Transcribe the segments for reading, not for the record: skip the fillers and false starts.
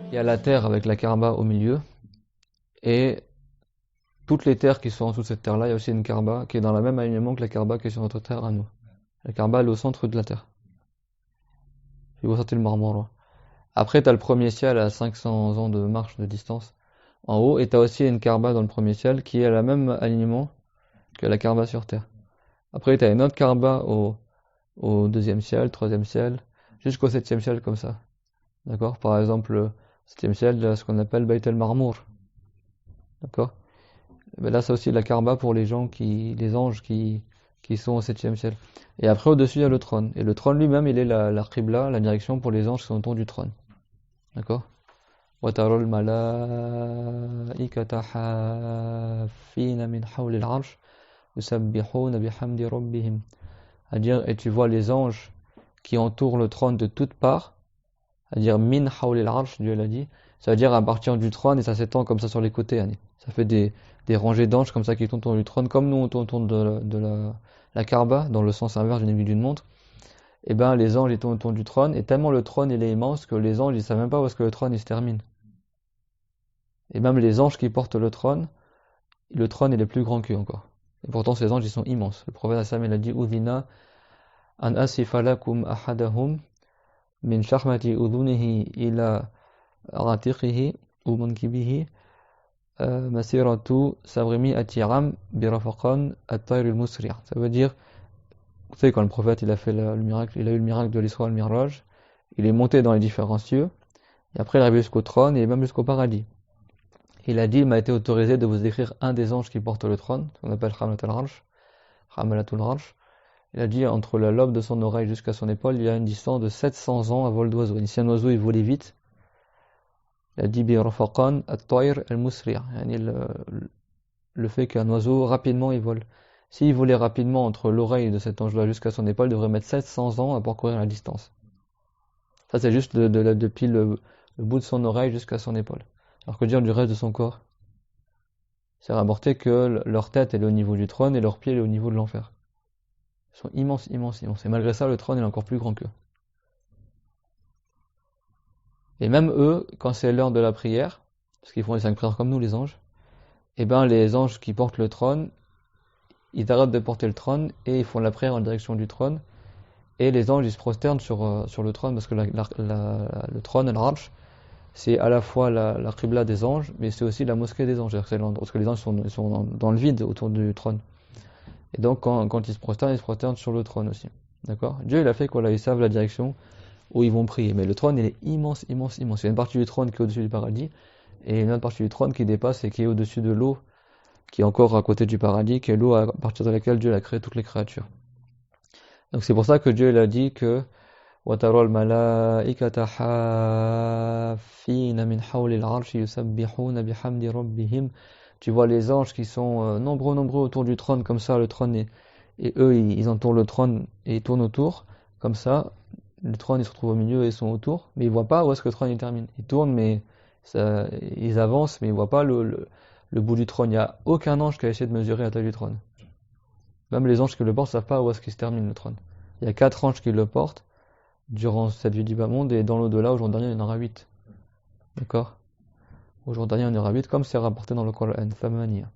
Il y a la terre avec la Kaaba au milieu, et toutes les terres qui sont en dessous de cette terre-là, il y a aussi une Kaaba qui est dans le même alignement que la Kaaba qui est sur notre terre à nous. La Kaaba, elle est au centre de la terre. Si vous sortez le Marmara. Après, tu as le premier ciel à 500 ans de marche de distance en haut, et tu as aussi une Kaaba dans le premier ciel qui est à la même alignement que la Kaaba sur terre. Après, tu as une autre Kaaba au deuxième ciel, troisième ciel, jusqu'au septième ciel comme ça. D'accord? Par exemple, le septième ciel, ce qu'on appelle Bayt el-Marmour. D'accord? Mais là, c'est aussi la Kaaba pour les anges qui sont au septième ciel. Et après, au-dessus, il y a le trône. Et le trône lui-même, il est la Qibla, la direction pour les anges qui sont autour du trône. D'accord? وترى الملائكة حافين من حول العرش يسبحون بحمد ربهم. C'est-à-dire, et tu vois les anges qui entourent le trône de toutes parts, c'est-à-dire min hawli al-arsh, Dieu l'a dit, ça veut dire à partir du trône et ça s'étend comme ça sur les côtés. Ça fait des rangées d'anges comme ça qui tournent autour du trône, comme nous on tourne autour de la Kaaba, dans le sens inverse d'une aiguille d'une montre. Et ben les anges ils tournent autour du trône, et tellement le trône il est immense que les anges ils savent même pas où est-ce que le trône il se termine. Et même les anges qui portent le trône il est plus grand qu'eux encore. Et pourtant ces anges ils sont immenses. Le prophète Hassan il a dit Udhina an asifa lakum ahadahum min shahmati udhunihi ila ratiqihi ou mankibihi masiratu sabrimi atiram birafaqan at-tayr al-musri'. Ça veut dire, vous savez quand le prophète il a fait le miracle, il a eu le miracle de l'Isra al-Miraj, il est monté dans les différents cieux et après il est arrivé jusqu'au trône et même jusqu'au paradis. Il a dit, il m'a été autorisé de vous écrire un des anges qui porte le trône, qu'on appelle Hamalatul Arsh. Il a dit, entre la lobe de son oreille jusqu'à son épaule, il y a une distance de 700 ans à vol d'oiseau. Et si un oiseau il volait vite, il a dit, bi rafaqan at-tayr al-musri'. Le fait qu'un oiseau rapidement il vole. S'il volait rapidement entre l'oreille de cet ange-là jusqu'à son épaule, il devrait mettre 700 ans à parcourir la distance. Ça c'est juste depuis le bout de son oreille jusqu'à son épaule. Alors que dire du reste de son corps? C'est rapporté que leur tête elle est au niveau du trône et leur pied est au niveau de l'enfer. Ils sont immenses, immenses, immenses. Et malgré ça, le trône est encore plus grand qu'eux. Et même eux, quand c'est l'heure de la prière, parce qu'ils font les 5 prières comme nous, les anges, et ben les anges qui portent le trône, ils arrêtent de porter le trône et ils font la prière en direction du trône. Et les anges ils se prosternent sur le trône parce que le trône, l'arche, c'est à la fois la qibla des anges, mais c'est aussi la mosquée des anges. Parce que les anges ils sont dans le vide autour du trône. Et donc quand ils se prosternent sur le trône aussi. D'accord? Dieu il a fait qu'ils savent la direction où ils vont prier. Mais le trône il est immense, immense, immense. Il y a une partie du trône qui est au-dessus du paradis, et une autre partie du trône qui dépasse et qui est au-dessus de l'eau, qui est encore à côté du paradis, qui est l'eau à partir de laquelle Dieu a créé toutes les créatures. Donc c'est pour ça que Dieu il a dit que وَتَرَى الْمَلَائِكَةَ حَافِّينَ مِنْ حَوْلِ الْعَرْشِ يُسَبِّحُونَ بِحَمْدِ رَبِّهِمْ. Tu vois les anges qui sont nombreux, nombreux autour du trône, comme ça, le trône et eux, ils entourent le trône et ils tournent autour, comme ça, le trône, il se retrouve au milieu et ils sont autour, mais ils voient pas où est-ce que le trône il termine. Ils tournent, mais ils avancent, mais ils voient pas le bout du trône. Il n'y a aucun ange qui a essayé de mesurer la taille du trône. Même les anges qui le portent savent pas où est-ce qu'il se termine le trône. Il y a 4 anges qui le portent durant cette vie du bas monde, et dans l'au-delà, au jour dernier, il y en aura 8. D'accord? Au jour dernier, il y en aura 8, comme c'est rapporté dans le Coran, Thamaniya.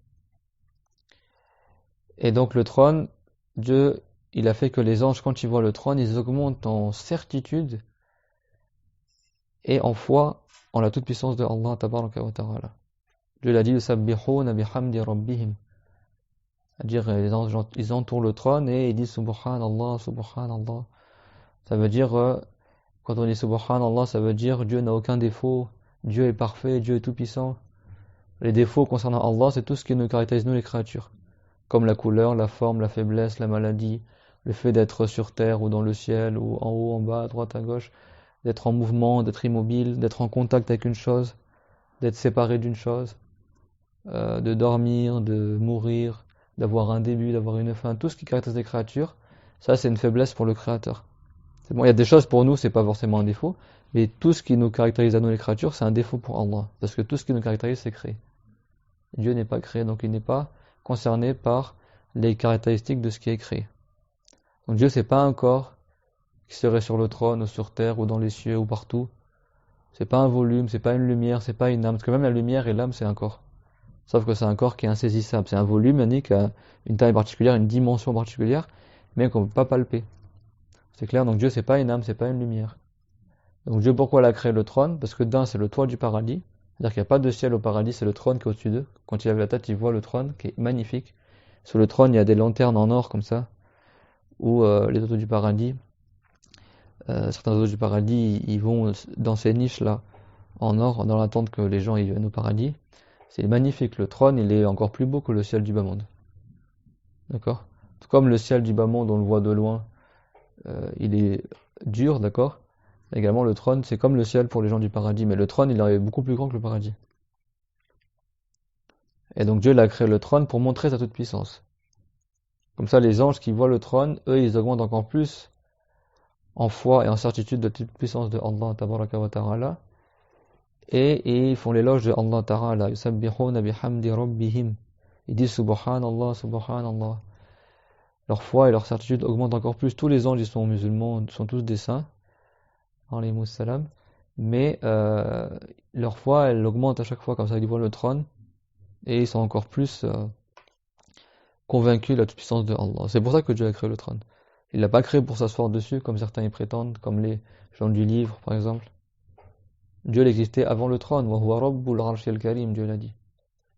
Et donc le trône, Dieu, il a fait que les anges, quand ils voient le trône, ils augmentent en certitude et en foi en la toute-puissance de Allah tabaraka wa ta'ala. Dieu l'a dit, yusabbihuna bihamdi rabbihim. C'est-à-dire, les anges, ils entourent le trône et ils disent Subhanallah, Subhanallah. Ça veut dire, quand on dit Subhanallah, ça veut dire Dieu n'a aucun défaut, Dieu est parfait, Dieu est tout-puissant. Les défauts concernant Allah, c'est tout ce qui nous caractérise, nous les créatures. Comme la couleur, la forme, la faiblesse, la maladie, le fait d'être sur terre ou dans le ciel, ou en haut, en bas, à droite, à gauche, d'être en mouvement, d'être immobile, d'être en contact avec une chose, d'être séparé d'une chose, de dormir, de mourir, d'avoir un début, d'avoir une fin, tout ce qui caractérise les créatures, ça c'est une faiblesse pour le créateur. C'est bon, il y a des choses pour nous, c'est pas forcément un défaut, mais tout ce qui nous caractérise à nous les créatures, c'est un défaut pour Allah, parce que tout ce qui nous caractérise, c'est créé. Dieu n'est pas créé, donc il n'est pas concerné par les caractéristiques de ce qui est créé. Donc Dieu c'est pas un corps qui serait sur le trône ou sur terre ou dans les cieux ou partout, C'est pas un volume, c'est pas une lumière, c'est pas une âme. Parce que même la lumière et l'âme, c'est un corps. Sauf que c'est un corps qui est insaisissable. C'est un volume, Yannick, qui a une taille particulière, une dimension particulière, mais qu'on ne peut pas palper. C'est clair, donc Dieu, c'est pas une âme, c'est pas une lumière. Donc Dieu, pourquoi il a créé le trône? Parce que d'un, c'est le toit du paradis. C'est-à-dire qu'il n'y a pas de ciel au paradis, c'est le trône qui est au-dessus d'eux. Quand il lève la tête, il voit le trône, qui est magnifique. Sur le trône, il y a des lanternes en or, comme ça, où les oiseaux du paradis, certains oiseaux du paradis, ils vont dans ces niches-là, en or, dans l'attente que les gens y viennent au paradis. C'est magnifique. Le trône, il est encore plus beau que le ciel du bas monde. D'accord? Tout comme le ciel du bas monde, on le voit de loin, il est dur, d'accord? Également, le trône, c'est comme le ciel pour les gens du paradis, mais le trône, il est beaucoup plus grand que le paradis. Et donc Dieu il a créé le trône pour montrer sa toute puissance. Comme ça, les anges qui voient le trône, eux, ils augmentent encore plus en foi et en certitude de la toute puissance de Allah tabaraka wa ta'ala. Et ils font l'éloge de Allah ta'ala. Yusabbihuna bihamdi rabbihim. Ils disent subhanallah, subhanallah. Leur foi et leur certitude augmentent encore plus. Tous les anges, ils sont musulmans, sont tous des saints. Alayhimus salam. Mais leur foi, elle augmente à chaque fois, comme ça, ils voient le trône. Et ils sont encore plus convaincus de la toute-puissance de Allah. C'est pour ça que Dieu a créé le trône. Il l'a pas créé pour s'asseoir dessus, comme certains y prétendent, comme les gens du livre, par exemple. Dieu existait avant le trône. Wa huwa rabbul arshil karim, Dieu l'a dit.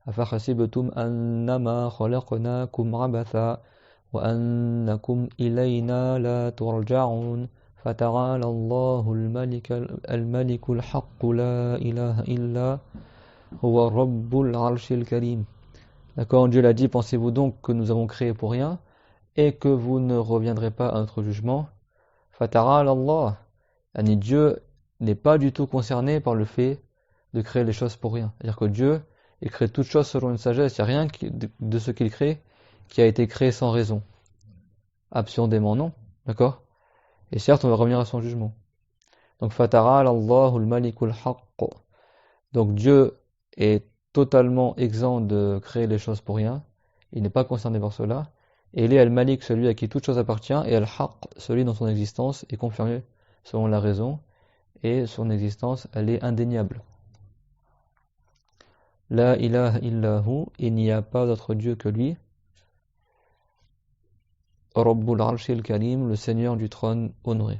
أفحسبتم أنما خلقناكم عبثا وأنكم إلينا لا ترجعون فتعالى الله الملك الحق لا إله إلا هو رب العرش الكريم. D'accord, Dieu l'a dit, pensez-vous donc que nous avons créé pour rien et que vous ne reviendrez pas à notre jugement? Fata'ala Allah. Yani Dieu n'est pas du tout concerné par le fait de créer les choses pour rien. C'est-à-dire que Dieu, il crée toutes choses selon une sagesse. Il n'y a rien de ce qu'il crée qui a été créé sans raison. Absurdément non. D'accord? Et certes, on va revenir à son jugement. Donc, Fata'ala Allahul Malikul Haqq. Donc, Dieu est totalement exempt de créer les choses pour rien. Il n'est pas concerné par cela. Et il est Al-Malik, celui à qui toute chose appartient, et Al-Haqq, celui dont son existence est confirmée selon la raison, et son existence, elle est indéniable. La ilaha illahu, il n'y a pas d'autre Dieu que lui. Rabbul Arshil Karim, le Seigneur du trône honoré.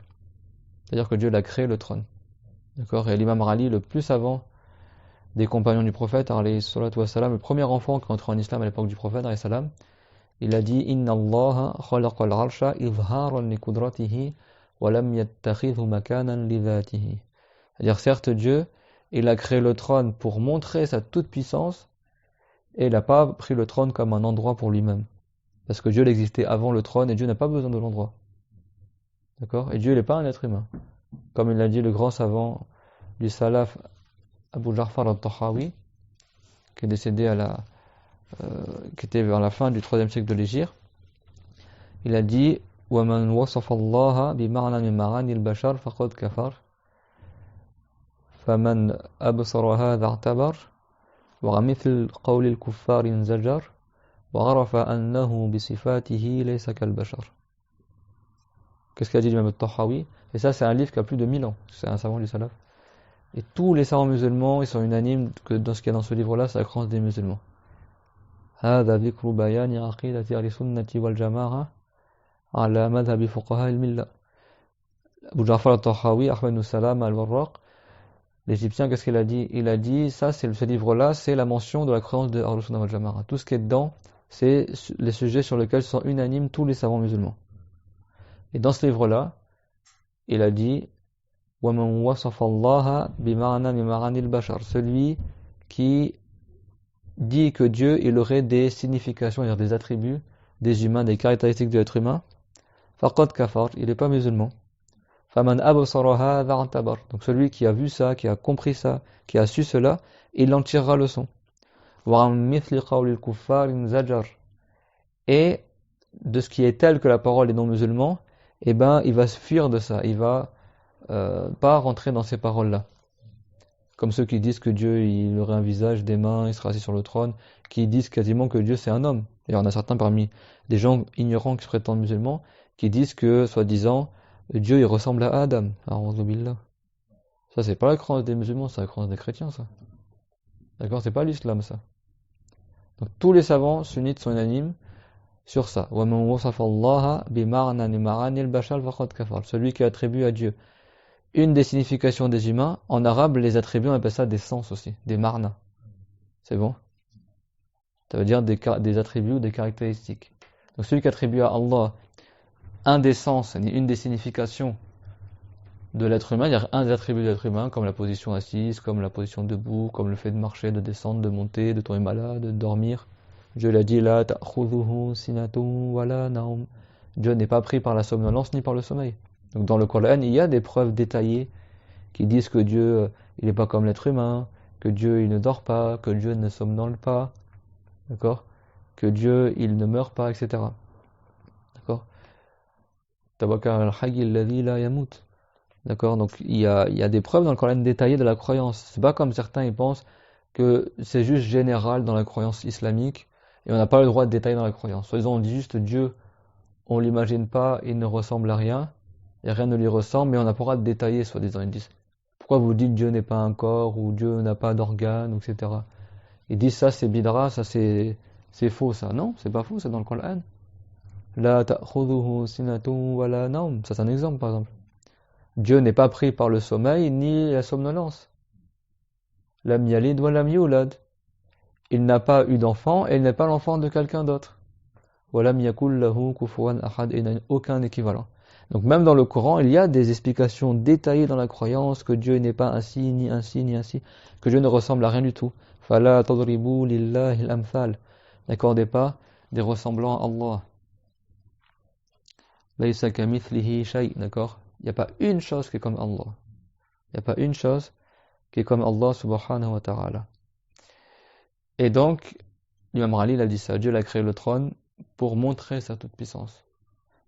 C'est-à-dire que Dieu l'a créé le trône. D'accord? Et l'imam Ali, le plus savant des compagnons du prophète, alayhi salatu wassalam, le premier enfant qui est entré en islam à l'époque du prophète, alayhi salam, il a dit Inna Allah khalaqa al-arsha izharan li qudratihi wa lam yattakhidhu makanan li dhatihi. C'est-à-dire, certes, Dieu, il a créé le trône pour montrer sa toute-puissance et il n'a pas pris le trône comme un endroit pour lui-même. Parce que Dieu existait avant le trône et Dieu n'a pas besoin de l'endroit. D'accord? Et Dieu n'est pas un être humain. Comme il l'a dit le grand savant du Salaf, Abu Ja'far al-Tahawi, qui est décédé qui était vers la fin du 3e siècle de l'Hégire. Il a dit وَمَنْ وَصَفَ اللَّهَ بِمَعْنَى مِنْ مَعَانِي الْبَشَرِ فَقَدْ كَفَرَ فَمَنْ أَبْصَرَ هَذَا اعْتَبَرَ وَمِثْلُ قَوْلِ الْكُفَّارِ انزَجَرَ وَعَرَفَ أَنَّهُ بِصِفَاتِهِ لَيْسَ كَالْبَشَرِ. Qu'est-ce qu'a dit l'imam al-Tahawi? Et ça, c'est un livre qui a plus de 1000 ans. C'est un savant du Salaf. Et tous les savants musulmans, ils sont unanimes que dans ce qu'il y a dans ce livre-là, c'est la croyance des musulmans. هذا ذكر بيان عقيدة أهل السنة والجماعة على مذهب فقهاء الملة. Abu Ja'far al-Tahawi, Ahmed al-Salam al-Warraq, l'Égyptien, qu'est-ce qu'il a dit? Il a dit, ce livre-là, c'est la mention de la croyance de Ahlus Sunnah wal Jama'a. Tout ce qui est dedans, c'est les sujets sur lesquels sont unanimes tous les savants musulmans. Et dans ce livre-là, il a dit وَمَنْ وَصَفَ اللَّهَ بِمَعْنَى مِنْ مَعَانِي الْبَشَرِ. Celui qui dit que Dieu, il aurait des significations, c'est-à-dire des attributs des humains, des caractéristiques de l'être humain, faqad kafar, il n'est pas musulman. Faman absara hadha i'tabar. Donc celui qui a vu ça, qui a compris ça, qui a su cela, il en tirera leçon. Wa mithli qawli al-kuffar zajar. Et de ce qui est tel que la parole des non-musulmans, eh ben, il va se fuir de ça, il va pas rentrer dans ces paroles-là. Comme ceux qui disent que Dieu il aurait un visage, des mains, il sera assis sur le trône, qui disent quasiment que Dieu c'est un homme. Et on a certains parmi des gens ignorants qui se prétendent musulmans, qui disent que, soi-disant, Dieu il ressemble à Adam. A'udhu billah. Ça, c'est pas la croyance des musulmans, c'est la croyance des chrétiens, ça. D'accord? C'est pas l'islam, ça. Donc, tous les savants sunnites sont unanimes sur ça. Celui qui attribue à Dieu une des significations des humains, en arabe, les attributs, on appelle ça des sens aussi, des marna. C'est bon? Ça veut dire des attributs ou des caractéristiques. Donc, celui qui attribue à Allah un des sens, une des significations de l'être humain, il y a un des attributs de l'être humain, comme la position assise, comme la position debout, comme le fait de marcher, de descendre, de monter, de tomber malade, de dormir. Dieu l'a dit, la ta'khudhuhu sinatun wala naum. Dieu n'est pas pris par la somnolence ni par le sommeil. Donc dans le Coran, il y a des preuves détaillées qui disent que Dieu, il n'est pas comme l'être humain, que Dieu, il ne dort pas, que Dieu ne somnole pas, d'accord? Que Dieu, il ne meurt pas, etc. D'accord? Tawakkal al-hayy alladhi la yamut. D'accord? Donc il y a des preuves dans le Coran détaillées de la croyance. C'est pas comme certains ils pensent que c'est juste général dans la croyance islamique et on n'a pas le droit de détailler dans la croyance. Soit disant on dit juste Dieu, on l'imagine pas, il ne ressemble à rien, et rien ne lui ressemble, mais on n'a pas le droit de détailler, soi-disant. Ils disent pourquoi vous dites Dieu n'est pas un corps ou Dieu n'a pas d'organes, etc. Ils disent ça c'est bidra, ça c'est faux ça. Non, c'est pas faux, c'est dans le Coran. La ta'khudhuhu sinatun wala nawm. Ça c'est un exemple par exemple. Dieu n'est pas pris par le sommeil ni la somnolence. Lam yalid wa lam yulad. Il n'a pas eu d'enfant et il n'est pas l'enfant de quelqu'un d'autre. Wa lam yakul lahu kufuwan ahad, et il n'a aucun équivalent. Donc même dans le Coran, il y a des explications détaillées dans la croyance que Dieu n'est pas ainsi, ni ainsi, ni ainsi, que Dieu ne ressemble à rien du tout. Fala tadribu lillahi al-amthal. N'accordez pas des ressemblants à Allah. Laysa kamithlihi shay, d'accord? Il n'y a pas une chose qui est comme Allah. Il n'y a pas une chose qui est comme Allah subhanahu wa ta'ala. Et donc, l'imam Ali a dit ça. Dieu a créé le trône pour montrer sa toute-puissance.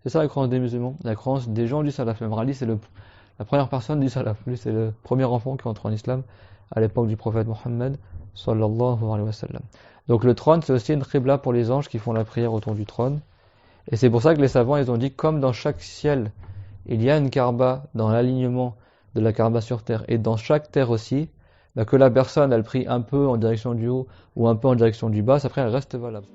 C'est ça la croyance des musulmans, la croyance des gens du salaf. L'imam Ali, c'est la première personne du salaf. Lui, c'est le premier enfant qui entre en islam à l'époque du prophète Mohammed sallallahu alayhi wa sallam. Donc le trône, c'est aussi une qibla pour les anges qui font la prière autour du trône. Et c'est pour ça que les savants, ils ont dit, comme dans chaque ciel, il y a une Kaaba dans l'alignement de la Kaaba sur terre, et dans chaque terre aussi, que la personne, elle prie un peu en direction du haut ou un peu en direction du bas, après elle reste valable.